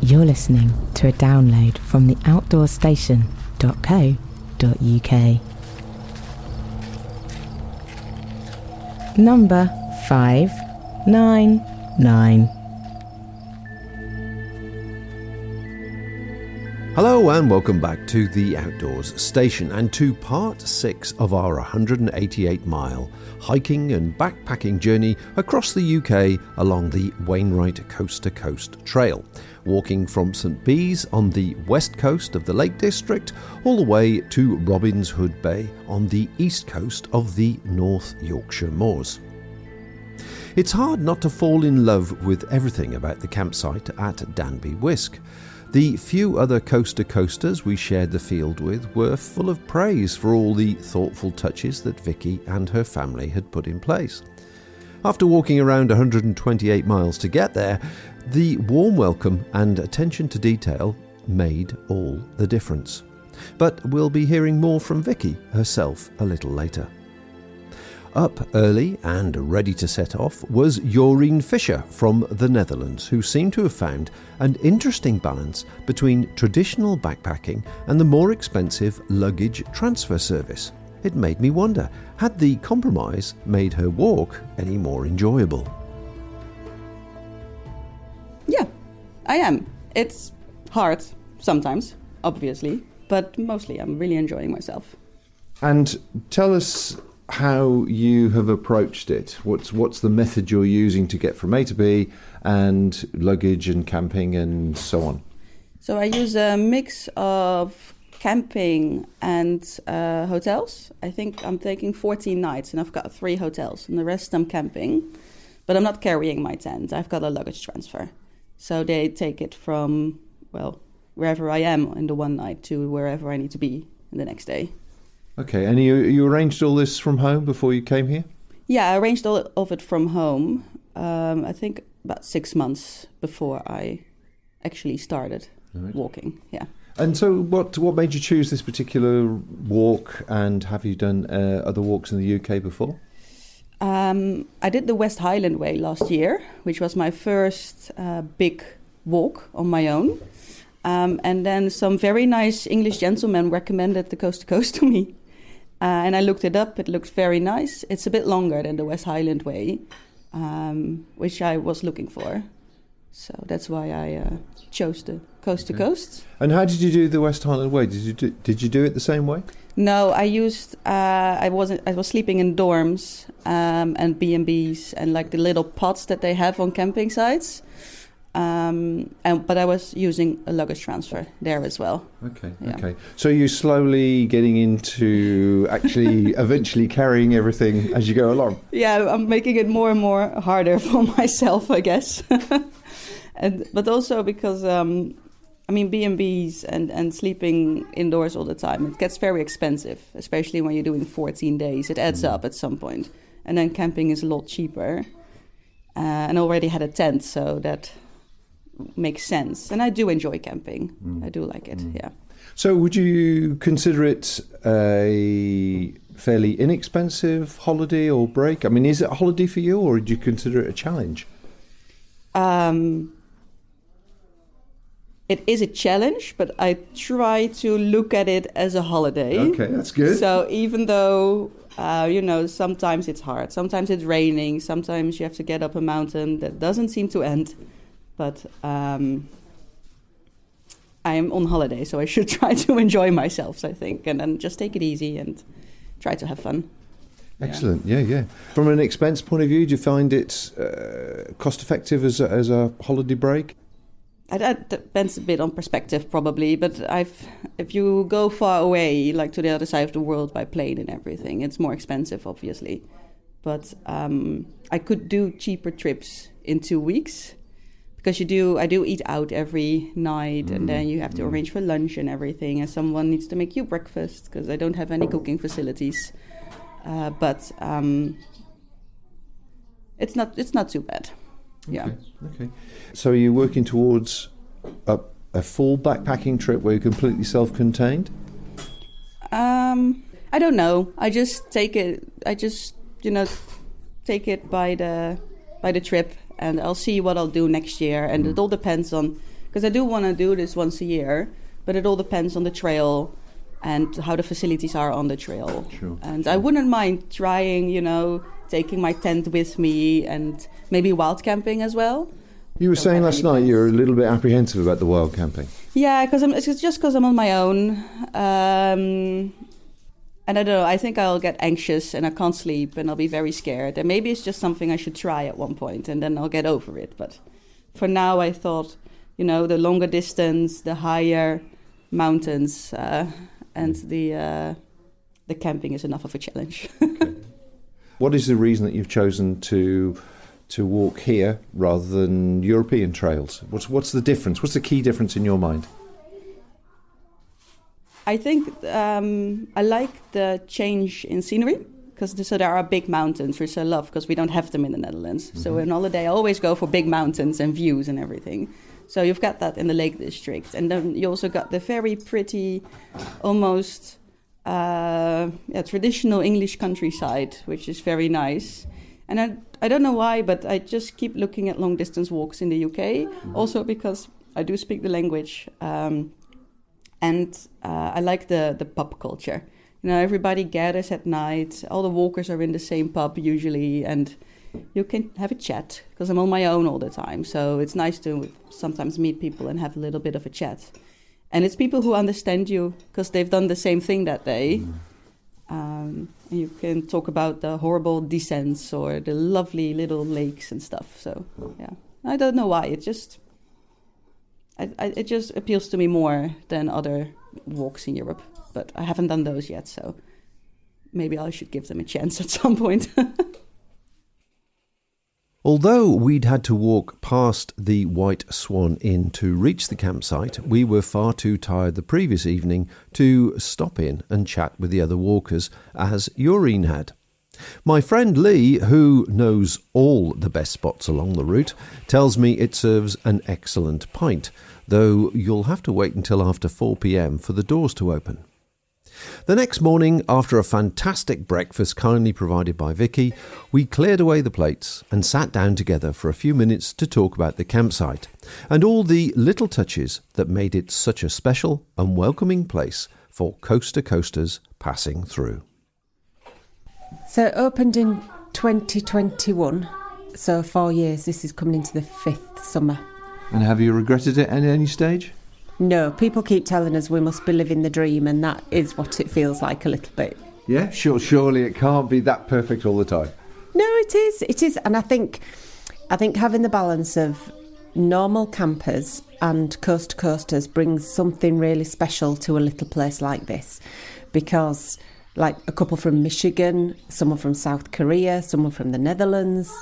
You're listening to a download from the outdoorstation.co.uk. Number 599. Hello and welcome back to the Outdoors Station and to part 6 of our 188-mile hiking and backpacking journey across the UK along the Wainwright Coast to Coast Trail, walking from St Bees on the west coast of the Lake District all the way to Robins Hood Bay on the east coast of the North Yorkshire Moors. It's hard not to fall in love with everything about the campsite at Danby Wiske. The few other coaster-coasters we shared the field with were full of praise for all the thoughtful touches that Vicky and her family had put in place. After walking around 128 miles to get there, the warm welcome and attention to detail made all the difference. But we'll be hearing more from Vicky herself a little later. Up early and ready to set off was Eureen from the Netherlands, who seemed to have found an interesting balance between traditional backpacking and the more expensive luggage transfer service. It made me wonder, had the compromise made her walk any more enjoyable? Yeah, I am. It's hard sometimes, obviously, but mostly I'm really enjoying myself. And tell us how you have approached it. What's the method you're using to get from A to B, and luggage and camping and so on? So I use a mix of camping and hotels. I think I'm taking 14 nights and I've got 3 hotels and the rest I'm camping. But I'm not carrying my tent. I've got a luggage transfer. So they take it from, well, wherever I am in the one night to wherever I need to be in the next day. Okay, and you arranged all this from home before you came here? Yeah, I arranged all of it from home, I think about 6 months before I actually started walking, yeah. And so what made you choose this particular walk, and have you done other walks in the UK before? I did the West Highland Way last year, which was my first big walk on my own. And then some very nice English gentlemen recommended the Coast to Coast to me. And I looked it up. It looks very nice. It's a bit longer than the West Highland Way, which I was looking for. So that's why I chose the Coast to Coast. And how did you do the West Highland Way? Did you do it the same way? No, I used. I was sleeping in dorms and B&Bs and like the little pods that they have on camping sites. But I was using a luggage transfer there as well. Okay. So you're slowly getting into actually eventually carrying everything as you go along. Yeah, I'm making it more and more harder for myself, I guess. But also because B&Bs and sleeping indoors all the time, it gets very expensive, especially when you're doing 14 days. It adds up at some point. And then camping is a lot cheaper. And I already had a tent, so that makes sense. And I do enjoy camping. I do like it, yeah. So would you consider it a fairly inexpensive holiday or break? I mean, is it a holiday for you, or do you consider it a challenge? It is a challenge, but I try to look at it as a holiday. Okay, that's good. So even though, sometimes it's hard, sometimes it's raining, sometimes you have to get up a mountain that doesn't seem to end. But I'm on holiday, so I should try to enjoy myself, I think, and then just take it easy and try to have fun. Excellent, yeah. From an expense point of view, do you find it cost-effective as a holiday break? That depends a bit on perspective, probably. But if you go far away, like to the other side of the world by plane and everything, it's more expensive, obviously. But I could do cheaper trips in 2 weeks. Because I do eat out every night, and then you have to arrange for lunch and everything, and someone needs to make you breakfast because I don't have any cooking facilities. But it's not too bad. Yeah. Okay. So are you working towards a full backpacking trip where you're completely self-contained? I don't know. I just take it. Take it by the trip. And I'll see what I'll do next year. And it all depends on because I do want to do this once a year, but it all depends on the trail and how the facilities are on the trail. Sure. And I wouldn't mind trying, taking my tent with me and maybe wild camping as well. You were saying last night you're a little bit apprehensive about the wild camping. Yeah, it's just because I'm on my own. And I don't know, I think I'll get anxious and I can't sleep and I'll be very scared. And maybe it's just something I should try at one point and then I'll get over it. But for now, I thought, the longer distance, the higher mountains, and the camping is enough of a challenge. Okay. What is the reason that you've chosen to walk here rather than European trails? What's the difference? What's the key difference in your mind? I think I like the change in scenery, because there are big mountains, which I love, because we don't have them in the Netherlands. Mm-hmm. So on holiday, I always go for big mountains and views and everything. So you've got that in the Lake District. And then you also got the very pretty, almost traditional English countryside, which is very nice. And I don't know why, but I just keep looking at long-distance walks in the UK, also because I do speak the language. And I like the pub culture. Everybody gathers at night. All the walkers are in the same pub usually, and you can have a chat, because I'm on my own all the time. So it's nice to sometimes meet people and have a little bit of a chat. And it's people who understand you, because they've done the same thing that day. You can talk about the horrible descents or the lovely little lakes and stuff. So, yeah, I don't know why. It just appeals to me more than other walks in Europe. But I haven't done those yet, so maybe I should give them a chance at some point. Although we'd had to walk past the White Swan Inn to reach the campsite, we were far too tired the previous evening to stop in and chat with the other walkers, as Eureen had. My friend Lee, who knows all the best spots along the route, tells me it serves an excellent pint, though you'll have to wait until after 4 p.m. for the doors to open. The next morning, after a fantastic breakfast kindly provided by Vicky, we cleared away the plates and sat down together for a few minutes to talk about the campsite and all the little touches that made it such a special and welcoming place for coast-to-coasters passing through. So it opened in 2021, so 4 years. This is coming into the 5th summer. And have you regretted it at any stage? No, people keep telling us we must be living the dream, and that is what it feels like a little bit. Yeah, surely it can't be that perfect all the time. No, it is. And I think having the balance of normal campers and coast-to-coasters brings something really special to a little place like this, because like a couple from Michigan, someone from South Korea, someone from the Netherlands,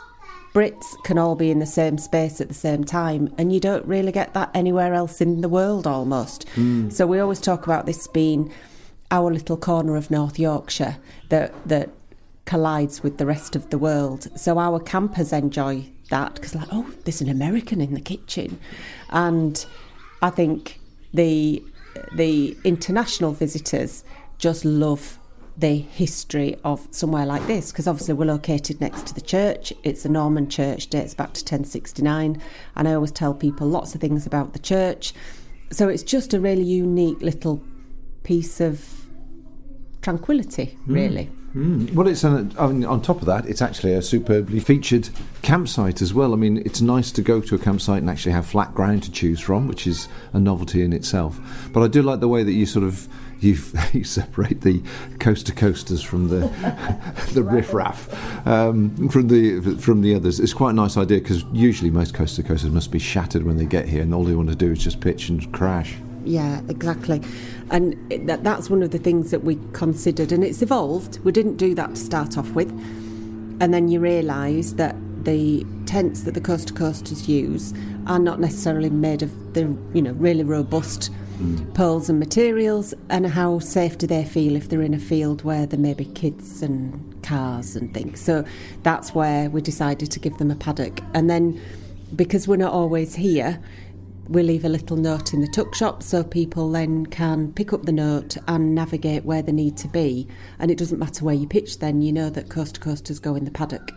Brits can all be in the same space at the same time, and you don't really get that anywhere else in the world almost. So we always talk about this being our little corner of North Yorkshire that collides with the rest of the world. So our campers enjoy that, because there's an American in the kitchen. And I think the international visitors just love the history of somewhere like this, because obviously we're located next to the church. It's a Norman church, dates back to 1069, and I always tell people lots of things about the church. So it's just a really unique little piece of tranquility, really. Well, on top of that, it's actually a superbly featured campsite as well. I mean, it's nice to go to a campsite and actually have flat ground to choose from, which is a novelty in itself. But I do like the way that you you separate the coast-to-coasters from the riff-raff from the others. It's quite a nice idea, because usually most coast-to-coasters must be shattered when they get here, and all they want to do is just pitch and crash. Yeah, exactly. And that's one of the things that we considered, and it's evolved. We didn't do that to start off with. And then you realise that the tents that the coast-to-coasters use are not necessarily made of the really robust poles and materials, and how safe do they feel if they're in a field where there may be kids and cars and things. So that's where we decided to give them a paddock. And then, because we're not always here, we leave a little note in the tuck shop, so people then can pick up the note and navigate where they need to be. And it doesn't matter where you pitch then, you know that coast-to-coasters go in the paddock.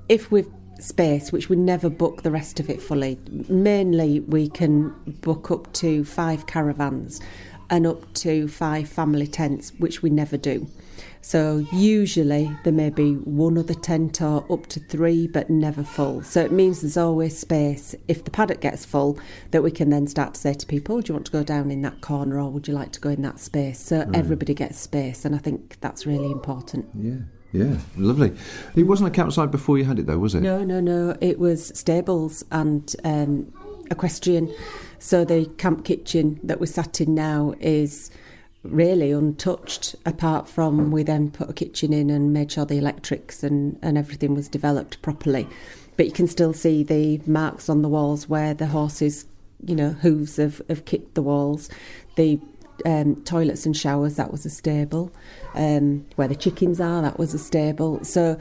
If we've space, which we never book the rest of it fully. Mainly we can book up to 5 caravans and up to 5 family tents, which we never do. So usually there may be 1 other tent or up to 3, but never full. So it means there's always space, if the paddock gets full, that we can then start to say to people, do you want to go down in that corner, or would you like to go in that space? So everybody gets space, and I think that's really important. Yeah, lovely. It wasn't a campsite before you had it though, was it? No. It was stables and equestrian. So the camp kitchen that we're sat in now is really untouched, apart from we then put a kitchen in and made sure the electrics and everything was developed properly. But you can still see the marks on the walls where the horses, hooves have kicked the walls. The toilets and showers, that was a stable. Where the chickens are, that was a stable. So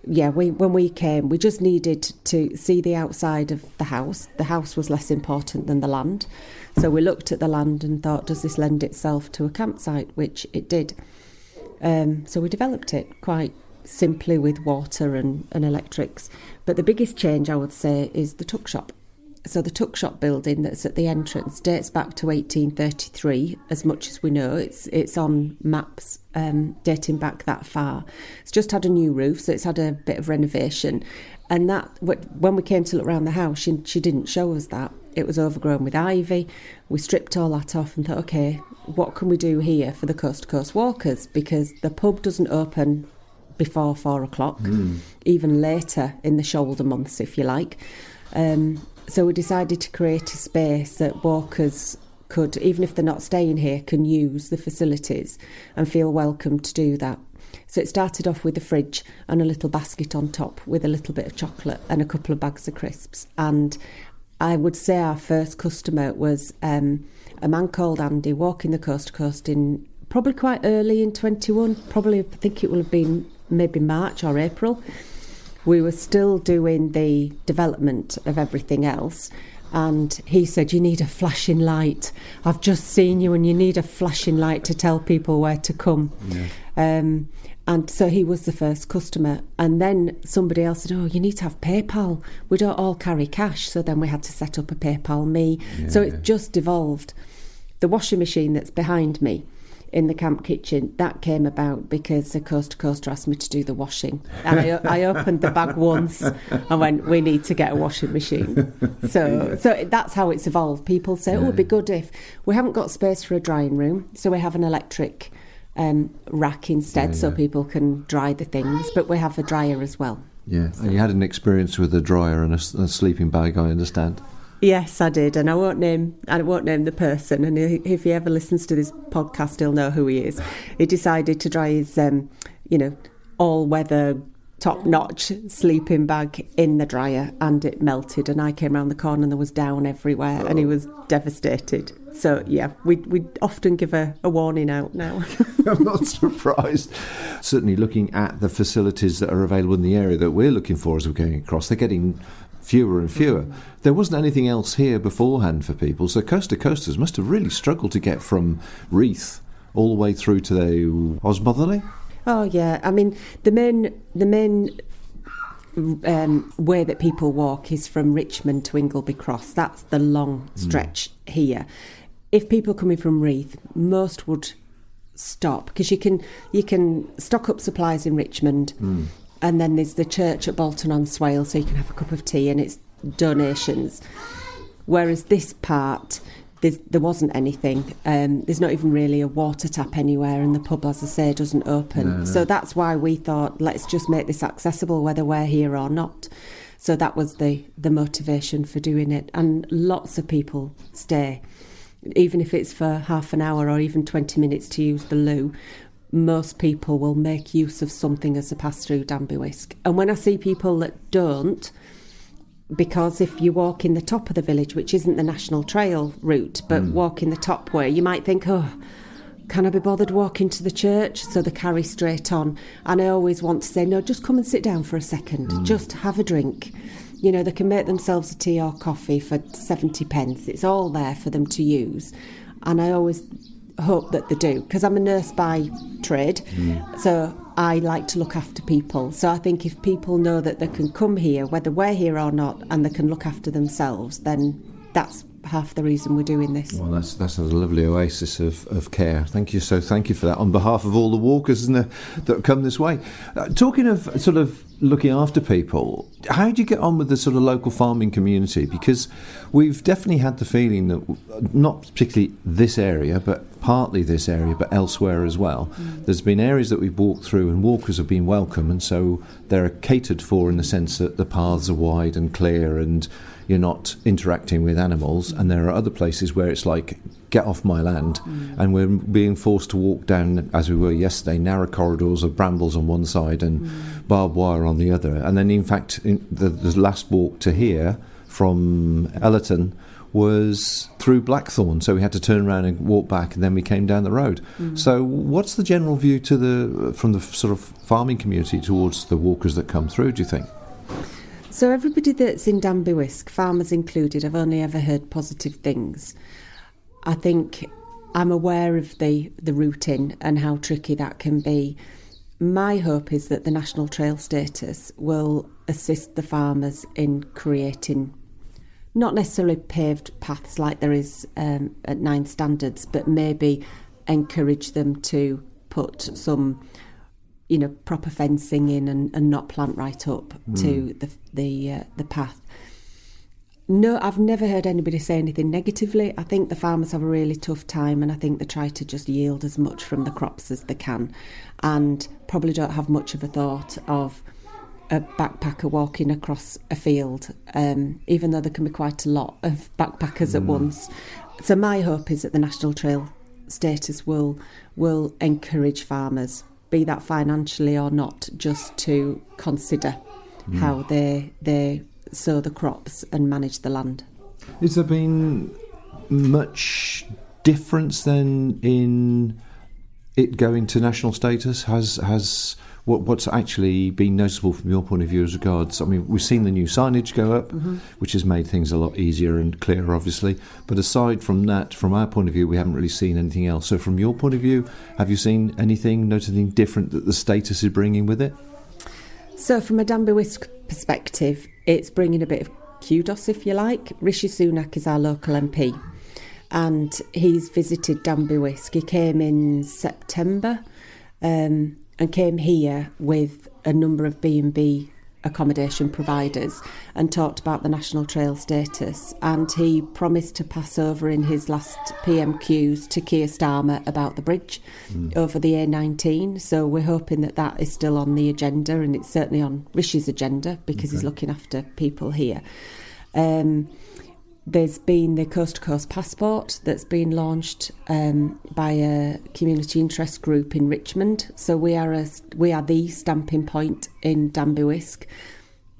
yeah, when we came, we just needed to see the outside of the house. The house was less important than the land. So we looked at the land and thought, does this lend itself to a campsite? Which it did. So we developed it quite simply with water and electrics. But the biggest change, I would say, is the tuck shop. So the tuck shop building that's at the entrance dates back to 1833, as much as we know. It's on maps dating back that far. It's just had a new roof, so it's had a bit of renovation. And that, when we came to look around the house, she didn't show us that. It was overgrown with ivy. We stripped all that off and thought, OK, what can we do here for the coast-to-coast walkers? Because the pub doesn't open before 4 o'clock, even later in the shoulder months, if you like. So we decided to create a space that walkers could, even if they're not staying here, can use the facilities and feel welcome to do that. So it started off with a fridge and a little basket on top with a little bit of chocolate and a couple of bags of crisps. And I would say our first customer was a man called Andy, walking the coast to coast in probably quite early in 21, probably I think it will have been maybe March or April. We were still doing the development of everything else, and he said, you need a flashing light. I've just seen you and you need a flashing light to tell people where to come. And so he was the first customer. And then somebody else said, oh, you need to have PayPal. We don't all carry cash. So then we had to set up a PayPal me. So it just evolved. The washing machine that's behind me in the camp kitchen, that came about because the coast to coaster asked me to do the washing, and I opened the bag once and went, we need to get a washing machine. So that's how it's evolved. People say, oh, it'd be good if we haven't got space for a drying room, so we have an electric rack instead, so people can dry the things, but we have a dryer as well. And you had an experience with a dryer and a sleeping bag, I understand. Yes, I did, and I won't name the person. And if he ever listens to this podcast, he'll know who he is. He decided to dry his, all-weather, top-notch sleeping bag in the dryer, and it melted. And I came round the corner, and there was down everywhere, and he was devastated. So yeah, we often give a warning out now. I'm not surprised. Certainly, looking at the facilities that are available in the area that we're looking for as we're going across, they're getting fewer and fewer. There wasn't anything else here beforehand for people, so coast to coasters must have really struggled to get from Reeth all the way through to the Osmotherley. Oh yeah, I mean the main way that people walk is from Richmond to Ingleby Cross. That's the long stretch here. If people coming from Reeth, most would stop because you can stock up supplies in Richmond. And then there's the church at Bolton-on-Swale, so you can have a cup of tea and it's donations. Whereas this part, there wasn't anything. There's not even really a water tap anywhere, and the pub, as I say, doesn't open. No. So that's why we thought, let's just make this accessible, whether we're here or not. So that was the motivation for doing it. And lots of people stay, even if it's for half an hour or even 20 minutes to use the loo. Most people will make use of something as a pass through Danby Wiske. And when I see people that don't, because if you walk in the top of the village, which isn't the national trail route, but walk in the top way, you might think, oh, can I be bothered walking to the church? So they carry straight on. And I always want to say, no, just come and sit down for a second. Just have a drink. You know, they can make themselves a tea or coffee for 70 pence. It's all there for them to use. And I always hope that they do, because I'm a nurse by trade, so I like to look after people. So I think if people know that they can come here, whether we're here or not, and they can look after themselves, then that's half the reason we're doing this. Well, that's a lovely oasis of care. Thank you for that on behalf of all the walkers, isn't there, that come this way. Talking of sort of looking after people, how do you get on with the sort of local farming community? Because we've definitely had the feeling that, not particularly this area, but partly this area, but elsewhere as well, there's been areas that we've walked through and walkers have been welcome, and so they're catered for in the sense that the paths are wide and clear and you're not interacting with animals. And there are other places where it's like, get off my land, and we're being forced to walk down, as we were yesterday, narrow corridors of brambles on one side and barbed wire on the other. And then in fact the last walk to here from Ellerton was through Blackthorn, so we had to turn around and walk back, and then we came down the road. So what's the general view from the sort of farming community towards the walkers that come through, do you think? So everybody that's in Danby Wiske, farmers included, I've only ever heard positive things. I think I'm aware of the routing and how tricky that can be. My hope is that the National Trail status will assist the farmers in creating not necessarily paved paths like there is at 9 standards, but maybe encourage them to put some, proper fencing in and not plant right up to the path. No, I've never heard anybody say anything negatively. I think the farmers have a really tough time, and I think they try to just yield as much from the crops as they can, and probably don't have much of a thought of a backpacker walking across a field, even though there can be quite a lot of backpackers at once. So my hope is that the National Trail status will encourage farmers, be that financially or not, just to consider how they sow the crops and manage the land. Has there been much difference then in it going to national status? Has what's actually been noticeable from your point of view as regards? I mean, we've seen the new signage go up, which has made things a lot easier and clearer, obviously. But aside from that, from our point of view, we haven't really seen anything else. So from your point of view, have you seen anything different that the status is bringing with it? So from a Danby Wiske perspective, it's bringing a bit of kudos, if you like. Rishi Sunak is our local MP, and he's visited Danby Wiske. He came in September and came here with a number of B&B accommodation providers and talked about the National Trail status, and he promised to pass over in his last PMQs to Keir Starmer about the bridge over the A19. So we're hoping that is still on the agenda, and it's certainly on Rishi's agenda because he's looking after people here. There's been the Coast to Coast passport that's been launched by a community interest group in Richmond. So we are the stamping point in Danby Wiske,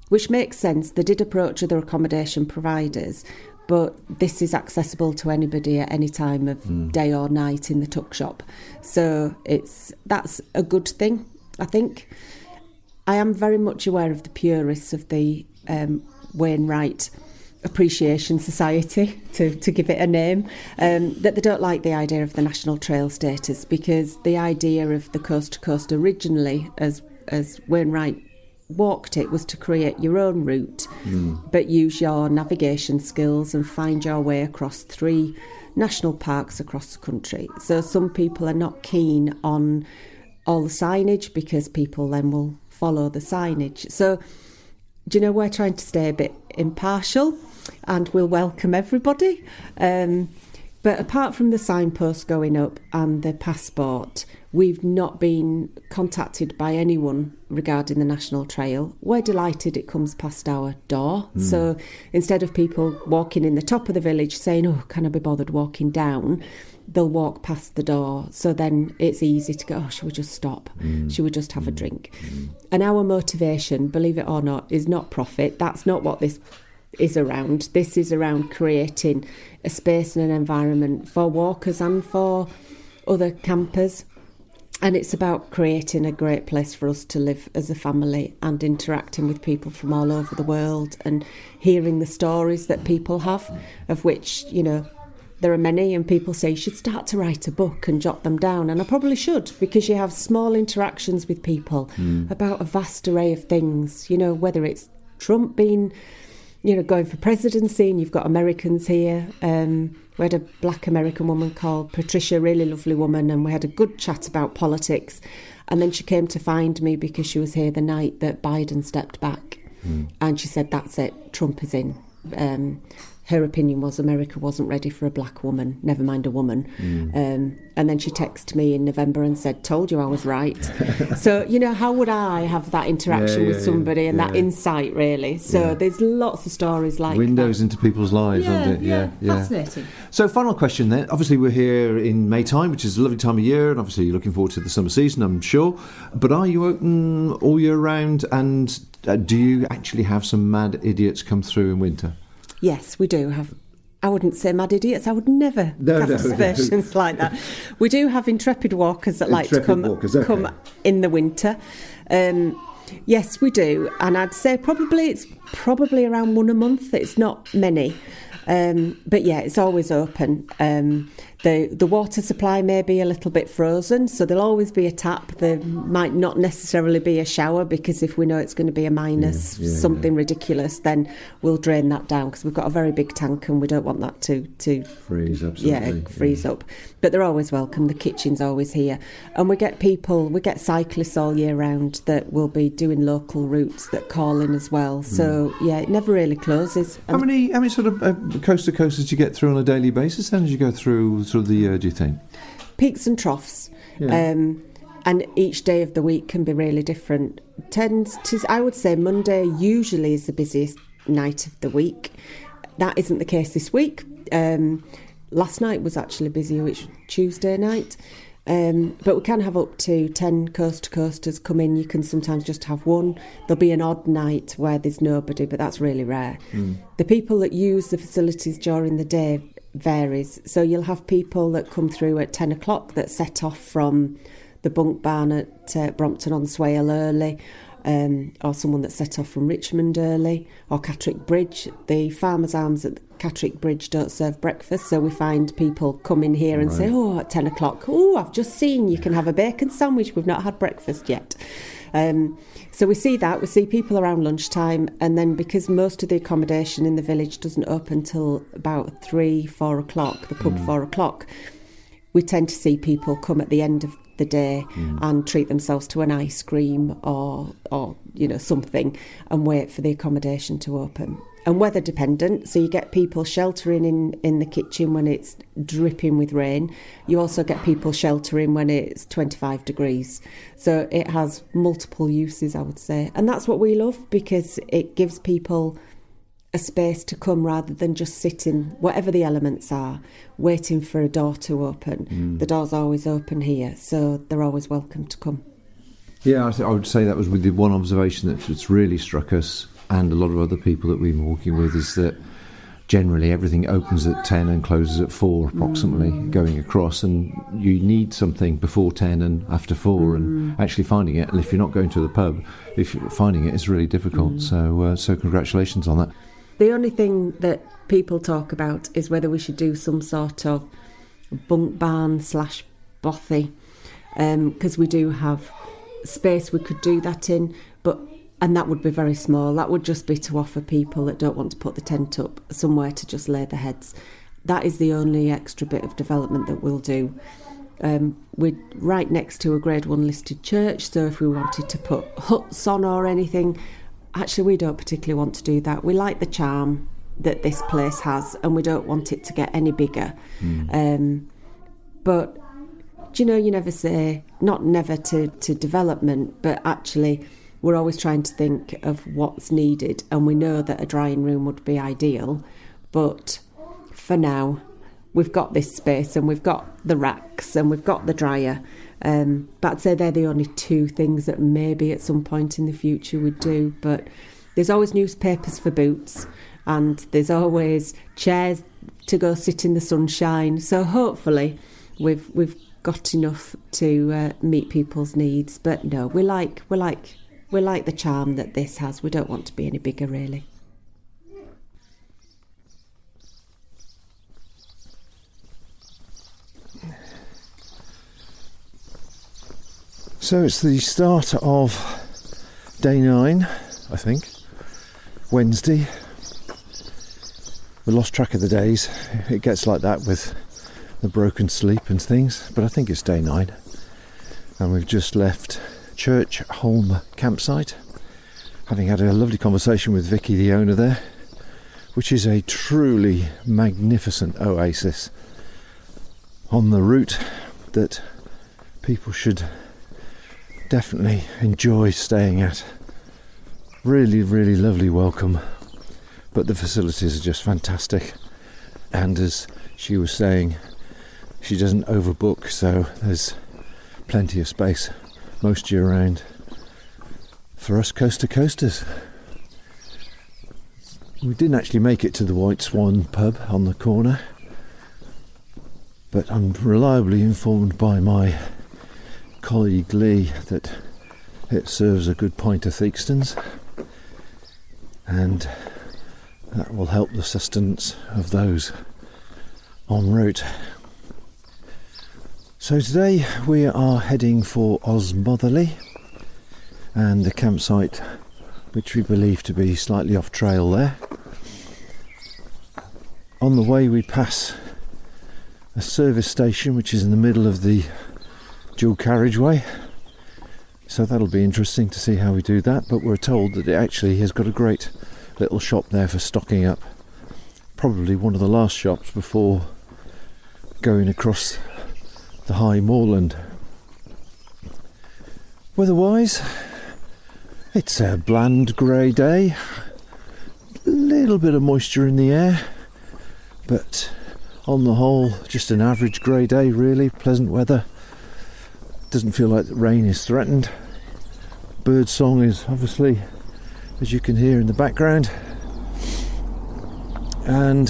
which makes sense. They did approach other accommodation providers, but this is accessible to anybody at any time of day or night in the tuck shop. So that's a good thing, I think. I am very much aware of the purists of the Wainwright Appreciation Society, to give it a name, that they don't like the idea of the National Trail status, because the idea of the Coast to Coast originally, as Wainwright walked it, was to create your own route, but use your navigation skills and find your way across 3 national parks across the country. So some people are not keen on all the signage because people then will follow the signage. So, we're trying to stay a bit impartial, and we'll welcome everybody. But apart from the signpost going up and the passport, we've not been contacted by anyone regarding the National Trail. We're delighted it comes past our door. So instead of people walking in the top of the village saying, oh, can I be bothered walking down, they'll walk past the door. So then it's easy to go, oh, should we just stop? Should we just have a drink? And our motivation, believe it or not, is not profit. That's not what this is around. This is around creating a space and an environment for walkers and for other campers. And it's about creating a great place for us to live as a family and interacting with people from all over the world and hearing the stories that people have, of which, there are many, and people say you should start to write a book and jot them down, and I probably should, because you have small interactions with people about a vast array of things, you know, whether it's Trump being, you know, going for presidency, and you've got Americans here. We had a black American woman called Patricia, really lovely woman, and we had a good chat about politics, and then she came to find me because she was here the night that Biden stepped back, and she said, that's it, Trump is in. Her opinion was America wasn't ready for a black woman, never mind a woman. And then she texted me in November and said, told you I was right. So, you know, how would I have that interaction with somebody and that insight, really? So there's lots of stories like Windows that. into people's lives, aren't it? Yeah, fascinating. So final question then. Obviously we're here in May time, which is a lovely time of year, and obviously you're looking forward to the summer season, I'm sure. But are you open all year round, and do you actually have some mad idiots come through in winter? Yes, we do have. I wouldn't say mad idiots. I would never cast aspersions like that. We do have intrepid walkers that like to come in the winter. Yes, we do, and I'd say it's probably around one a month. It's not many, but yeah, it's always open. The water supply may be a little bit frozen, so there'll always be a tap. There might not necessarily be a shower, because if we know it's going to be a minus ridiculous, then we'll drain that down, because we've got a very big tank and we don't want that to freeze. Absolutely, freeze up. But they're always welcome. The kitchen's always here, and we get cyclists all year round that will be doing local routes that call in as well. So yeah, it never really closes. How many sort of coast to coasters do you get through on a daily basis? Then, as you go through sort of the year, do you think? Peaks and troughs. And each day of the week can be really different. I would say Monday usually is the busiest night of the week. That isn't the case this week. Last night was actually busy, which was Tuesday night. But we can have up to 10 coast to coasters come in. You can sometimes just have one. There'll be an odd night where there's nobody, but that's really rare. The people that use the facilities during the day varies. So you'll have people that come through at 10 o'clock that set off from the bunk barn at Brompton-on-Swale early, or someone that set off from Richmond early, or Catterick Bridge. The Farmers' Arms at Catterick Bridge don't serve breakfast, so we find people come in here and say, at 10 o'clock, I've just seen you can have a bacon sandwich, we've not had breakfast yet. So we see that, we see people around lunchtime, and then because most of the accommodation in the village doesn't open till about 3-4 o'clock, the pub 4 o'clock, we tend to see people come at the end of the day and treat themselves to an ice cream or something, and wait for the accommodation to open. And weather dependent, so you get people sheltering in the kitchen when it's dripping with rain. You also get people sheltering when it's 25 degrees. So it has multiple uses, I would say. And that's what we love, because it gives people a space to come rather than just sitting, whatever the elements are, waiting for a door to open. The door's always open here, so they're always welcome to come. Yeah, I would say that was with the one observation that's really struck us, and a lot of other people that we've been walking with, is that generally everything opens at 10 and closes at 4 approximately, going across, and you need something before 10 and after 4, and actually finding it, and if you're not going to the pub, if you're finding it is really difficult. So congratulations on that. The only thing that people talk about is whether we should do some sort of bunk barn / bothy, because we do have space we could do that in, and that would be very small. That would just be to offer people that don't want to put the tent up somewhere to just lay their heads. That is the only extra bit of development that we'll do. We're right next to a Grade 1 listed church, so if we wanted to put huts on or anything, actually we don't particularly want to do that. We like the charm that this place has, and we don't want it to get any bigger. But do you know, you never say, not never to development, but actually we're always trying to think of what's needed, and we know that a drying room would be ideal, but for now we've got this space and we've got the racks and we've got the dryer, but I'd say they're the only two things that maybe at some point in the future we'd do. But there's always newspapers for boots, and there's always chairs to go sit in the sunshine, so hopefully we've got enough to meet people's needs. But no, we like the charm that this has. We don't want to be any bigger, really. So it's the start of day 9, I think, Wednesday. We lost track of the days. It gets like that with the broken sleep and things, but I think it's day 9. And we've just left Church Holme campsite, having had a lovely conversation with Vicky, the owner there, which is a truly magnificent oasis on the route that people should definitely enjoy staying at. Really, really lovely welcome, but the facilities are just fantastic. And as she was saying, she doesn't overbook, so there's plenty of space most year round for us coast to coasters. We didn't actually make it to the White Swan pub on the corner, but I'm reliably informed by my colleague Lee that it serves a good pint of Theakston's, and that will help the sustenance of those en route. So today we are heading for Osmotherley, and the campsite which we believe to be slightly off trail there. On the way we pass a service station which is in the middle of the dual carriageway, so that'll be interesting to see how we do that, but we're told that it actually has got a great little shop there for stocking up, probably one of the last shops before going across the high moorland. Weather-wise, it's a bland grey day, a little bit of moisture in the air, but on the whole just an average grey day really, pleasant weather. Doesn't feel like the rain is threatened. Bird song is obviously, as you can hear in the background, and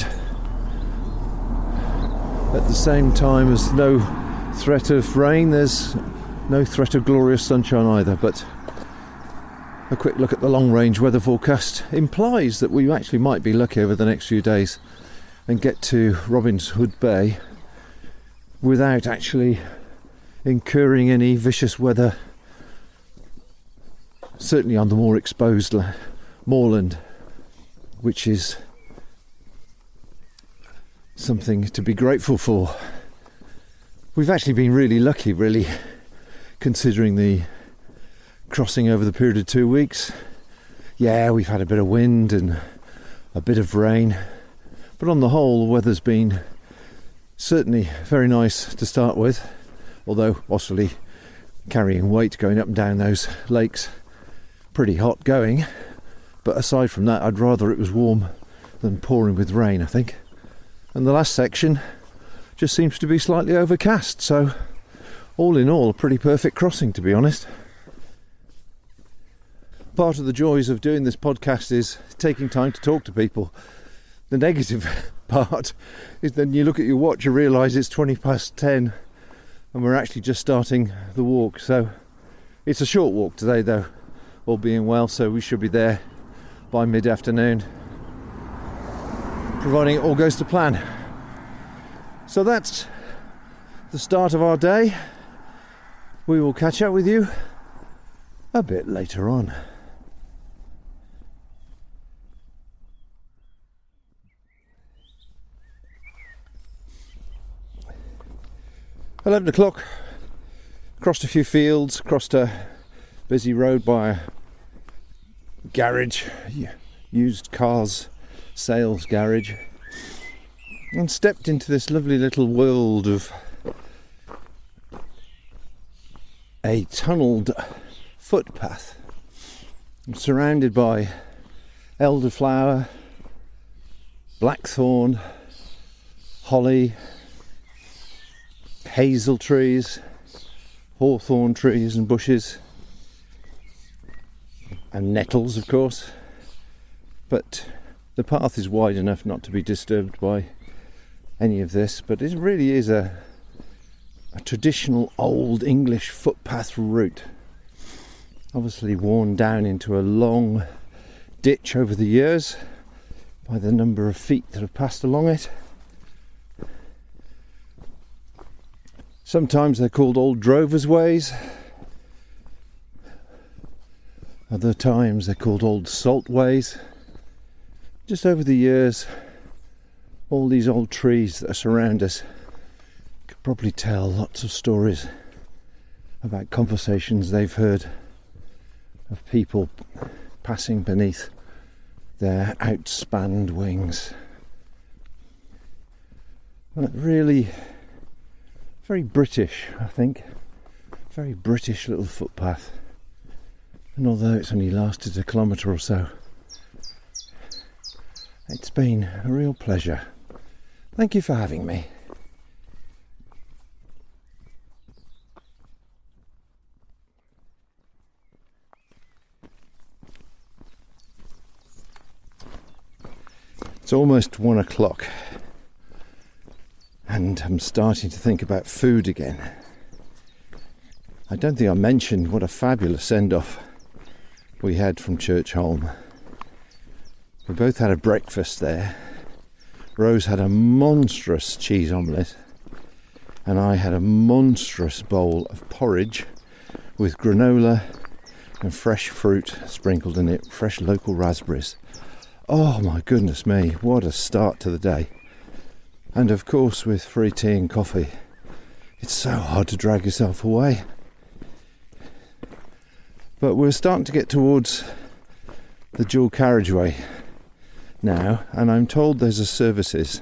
at the same time as no threat of rain, there's no threat of glorious sunshine either. But a quick look at the long range weather forecast implies that we actually might be lucky over the next few days and get to Robin's Hood Bay without actually incurring any vicious weather, certainly on the more exposed moorland, which is something to be grateful for. We've actually been really lucky, really, considering the crossing over the period of 2 weeks. Yeah, we've had a bit of wind and a bit of rain, but on the whole the weather's been certainly very nice to start with, although obviously carrying weight going up and down those lakes, pretty hot going. But aside from that, I'd rather it was warm than pouring with rain, I think. And the last section just seems to be slightly overcast, so all in all a pretty perfect crossing, to be honest. Part of the joys of doing this podcast is taking time to talk to people. The negative part is then you look at your watch, you realise it's 10:20 and we're actually just starting the walk. So it's a short walk today though, all being well, so we should be there by mid-afternoon, providing it all goes to plan. So that's the start of our day. We will catch up with you a bit later on. 11 o'clock, crossed a few fields, crossed a busy road by a garage, used cars sales garage, and stepped into this lovely little world of a tunnelled footpath. I'm surrounded by elderflower, blackthorn, holly, hazel trees, hawthorn trees and bushes, and nettles of course, but the path is wide enough not to be disturbed by any of this. But it really is a traditional old English footpath route, obviously worn down into a long ditch over the years by the number of feet that have passed along it. Sometimes they're called old drovers' ways, Other times they're called old salt ways. Just over the years, all these old trees that surround us could probably tell lots of stories about conversations they've heard of people passing beneath their outspanned wings. But really very British, I think. Very British little footpath. And although it's only lasted a kilometre or so, it's been a real pleasure. Thank you for having me. It's almost 1 o'clock and I'm starting to think about food again. I don't think I mentioned what a fabulous send-off we had from Church Holme. We both had a breakfast there. Rose had a monstrous cheese omelette and I had a monstrous bowl of porridge with granola and fresh fruit sprinkled in it, fresh local raspberries. Oh my goodness me, what a start to the day. And of course with free tea and coffee, it's so hard to drag yourself away. But we're starting to get towards the dual carriageway now, and I'm told there's a services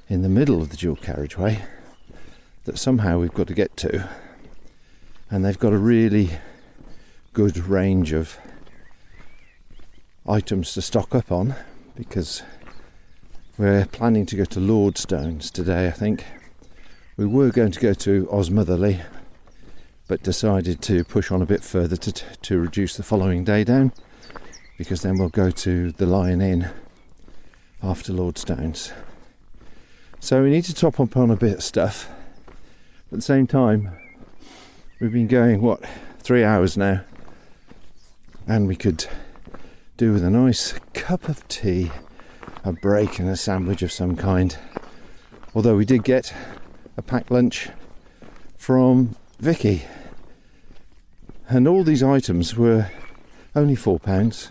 in the middle of the dual carriageway that somehow we've got to get to, and they've got a really good range of items to stock up on, because we're planning to go to Lordstones today. I think we were going to go to Osmotherley, but decided to push on a bit further to reduce the following day down, because then we'll go to the Lion Inn after Lordstones. So we need to top up on a bit of stuff. At the same time, we've been going 3 hours now, and we could do with a nice cup of tea, a break and a sandwich of some kind. Although we did get a packed lunch from Vicky, and all these items were only £4,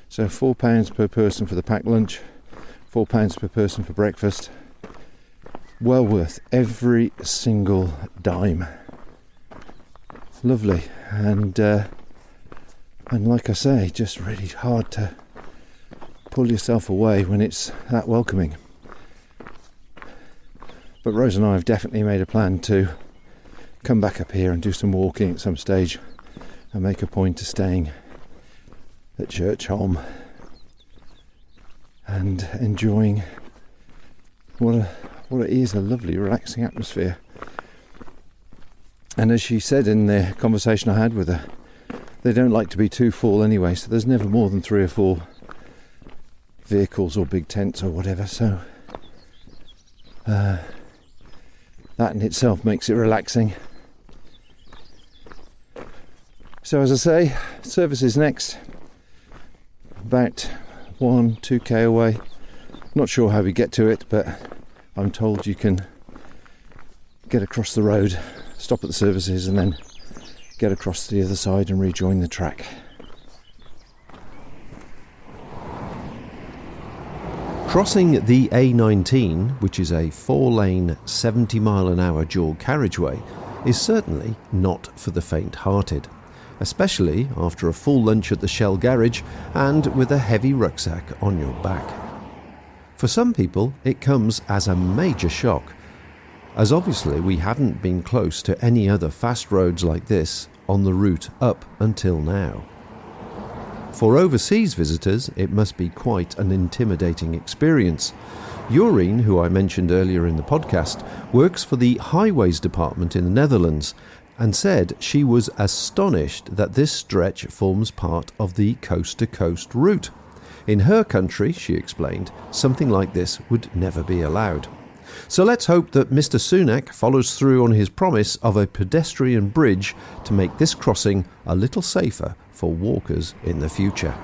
so £4 per person for the packed lunch, £4 per person for breakfast. Well worth every single dime. Lovely, and like I say, just really hard to pull yourself away when it's that welcoming. But Rose and I have definitely made a plan to come back up here and do some walking at some stage and make a point of staying at Church Holme and enjoying what it is, a lovely relaxing atmosphere. And as she said in the conversation I had with her, they don't like to be too full anyway, so there's never more than 3 or 4 vehicles or big tents or whatever, so that in itself makes it relaxing. So as I say, services next, about 1-2k away. Not sure how we get to it, but I'm told you can get across the road, stop at the services and then get across to the other side and rejoin the track. Crossing the A19, which is a 4-lane 70-mile-an-hour dual carriageway, is certainly not for the faint-hearted, especially after a full lunch at the Shell garage and with a heavy rucksack on your back. For some people, it comes as a major shock, as obviously we haven't been close to any other fast roads like this on the route up until now. For overseas visitors, it must be quite an intimidating experience. Eureen, who I mentioned earlier in the podcast, works for the Highways Department in the Netherlands and said she was astonished that this stretch forms part of the coast-to-coast route. In her country, she explained, something like this would never be allowed. So let's hope that Mr. Sunak follows through on his promise of a pedestrian bridge to make this crossing a little safer for walkers in the future.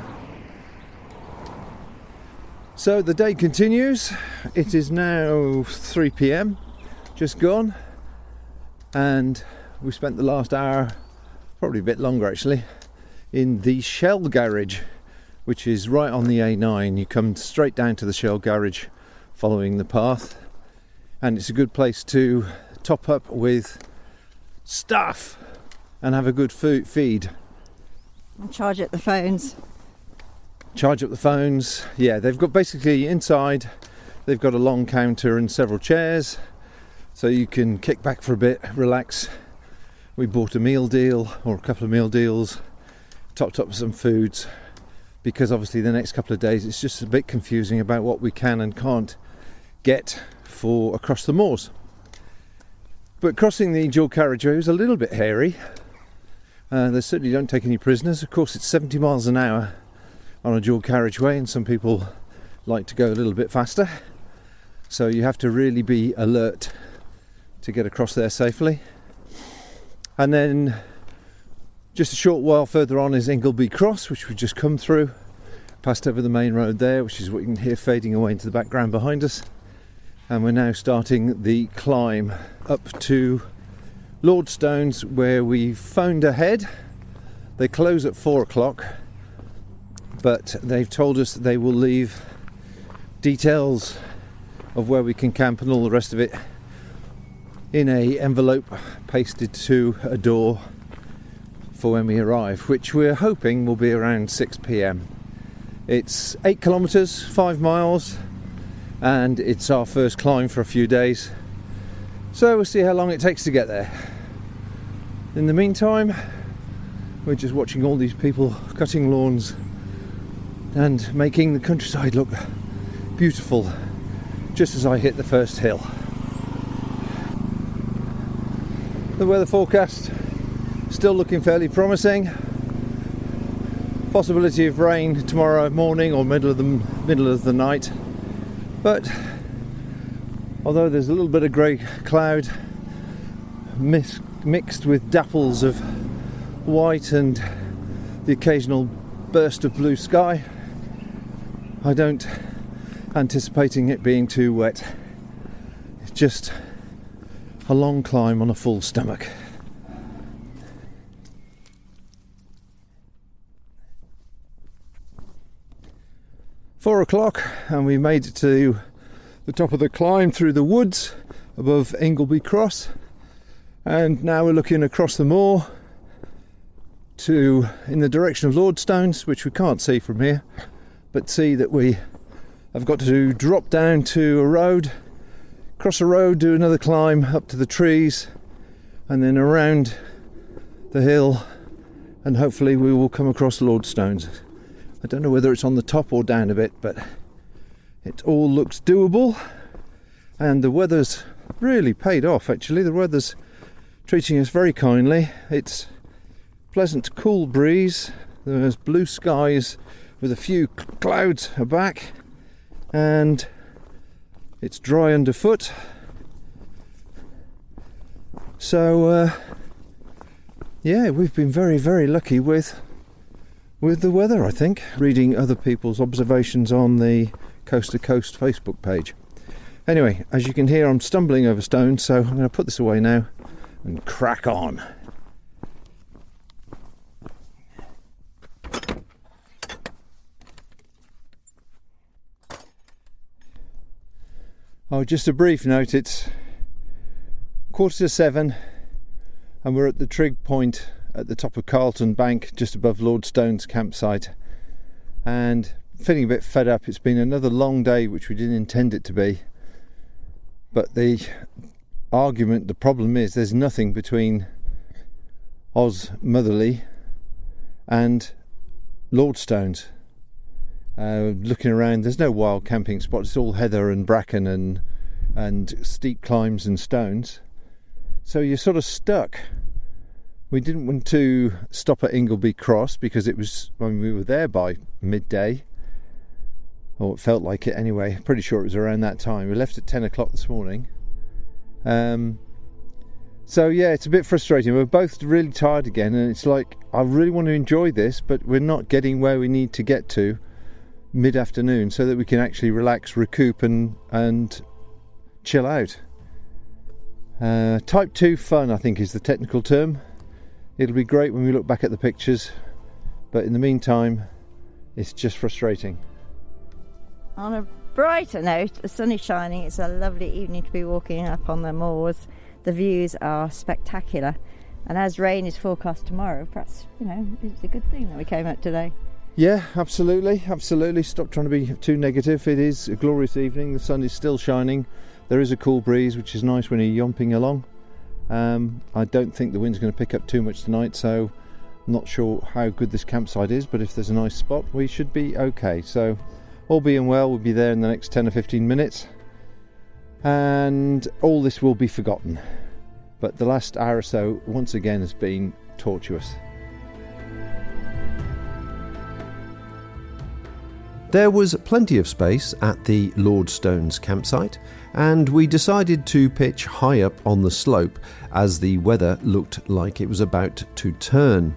So the day continues. It is now 3 p.m, just gone, and we spent the last hour, probably a bit longer actually, in the Shell garage, which is right on the A9. You come straight down to the Shell garage following the path, and it's a good place to top up with stuff and have a good feed. And charge up the phones. Charge up the phones. Yeah, they've got basically inside, they've got a long counter and several chairs, so you can kick back for a bit, relax. We bought a meal deal, or a couple of meal deals, topped up with some foods, because obviously the next couple of days it's just a bit confusing about what we can and can't get for across the moors. But crossing the dual carriageway was a little bit hairy. They certainly don't take any prisoners. Of course, it's 70 miles an hour on a dual carriageway, and some people like to go a little bit faster. So you have to really be alert to get across there safely. And then just a short while further on is Ingleby Cross, which we've just come through. Passed over the main road there, which is what you can hear fading away into the background behind us. And we're now starting the climb up to Lordstones, where we phoned ahead. They close at 4 o'clock, but they've told us that they will leave details of where we can camp and all the rest of it in a envelope pasted to a door for when we arrive, which we're hoping will be around 6 p.m. It's 8 kilometres, 5 miles, and it's our first climb for a few days, so we'll see how long it takes to get there. In the meantime, we're just watching all these people cutting lawns and making the countryside look beautiful just as I hit the first hill. The weather forecast still looking fairly promising. Possibility of rain tomorrow morning or middle of the night. But although there's a little bit of grey cloud mixed with dapples of white and the occasional burst of blue sky, I don't anticipating it being too wet. It's just a long climb on a full stomach. Four o'clock, and we made it to the top of the climb through the woods above Ingleby Cross, and now we're looking across the moor in the direction of Lordstones, which we can't see from here, but see that we have got to drop down to a road, cross a road, do another climb up to the trees, and then around the hill, and hopefully we will come across Lordstones. I don't know whether it's on the top or down a bit, but it all looks doable, and the weather's really paid off actually. The weather's treating us very kindly. It's pleasant cool breeze, there's blue skies with a few clouds aback, and it's dry underfoot. So yeah, we've been very, very lucky with the weather, I think, reading other people's observations on the Coast to Coast Facebook page. Anyway, as you can hear, I'm stumbling over stones, so I'm going to put this away now and crack on. Oh, just a brief note, it's 7:15 and we're at the trig point at the top of Carlton Bank, just above Lordstone's campsite, and feeling a bit fed up. It's been another long day, which we didn't intend it to be, but the problem is there's nothing between Oz Motherley and Lordstones. Looking around, there's no wild camping spots, it's all heather and bracken and steep climbs and stones, so you're sort of stuck. We didn't want to stop at Ingleby Cross because we were there by midday, or it felt like it anyway. Pretty sure it was around that time. We left at 10 o'clock this morning. So yeah, it's a bit frustrating. We're both really tired again, and it's like, I really want to enjoy this, but we're not getting where we need to get to mid-afternoon so that we can actually relax, recoup and chill out. Type 2 fun, I think, is the technical term. It'll be great when we look back at the pictures, But in the meantime, it's just frustrating. On a brighter note, the sun is shining. It's a lovely evening to be walking up on the moors. The views are spectacular. And as rain is forecast tomorrow, perhaps, it's a good thing that we came out today. Yeah, absolutely. Stop trying to be too negative. It is a glorious evening. The sun is still shining. There is a cool breeze, which is nice when you're yomping along. I don't think the wind's going to pick up too much tonight, so I'm not sure how good this campsite is, but if there's a nice spot, we should be okay. So, all being well, we'll be there in the next 10 or 15 minutes, and all this will be forgotten. But the last hour or so, once again, has been tortuous. There was plenty of space at the Lordstones campsite, and we decided to pitch high up on the slope as the weather looked like it was about to turn.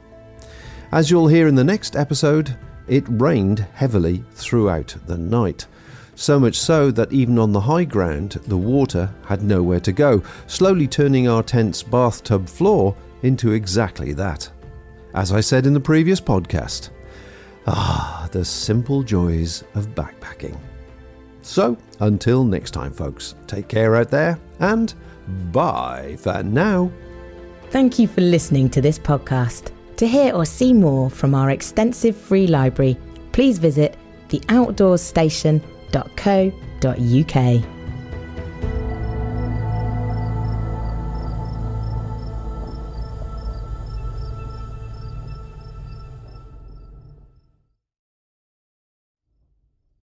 As you'll hear in the next episode, it rained heavily throughout the night. So much so that even on the high ground, the water had nowhere to go, slowly turning our tent's bathtub floor into exactly that. As I said in the previous podcast, the simple joys of backpacking. So, until next time, folks, take care out there, and bye for now. Thank you for listening to this podcast. To hear or see more from our extensive free library, please visit theoutdoorsStation.co.uk.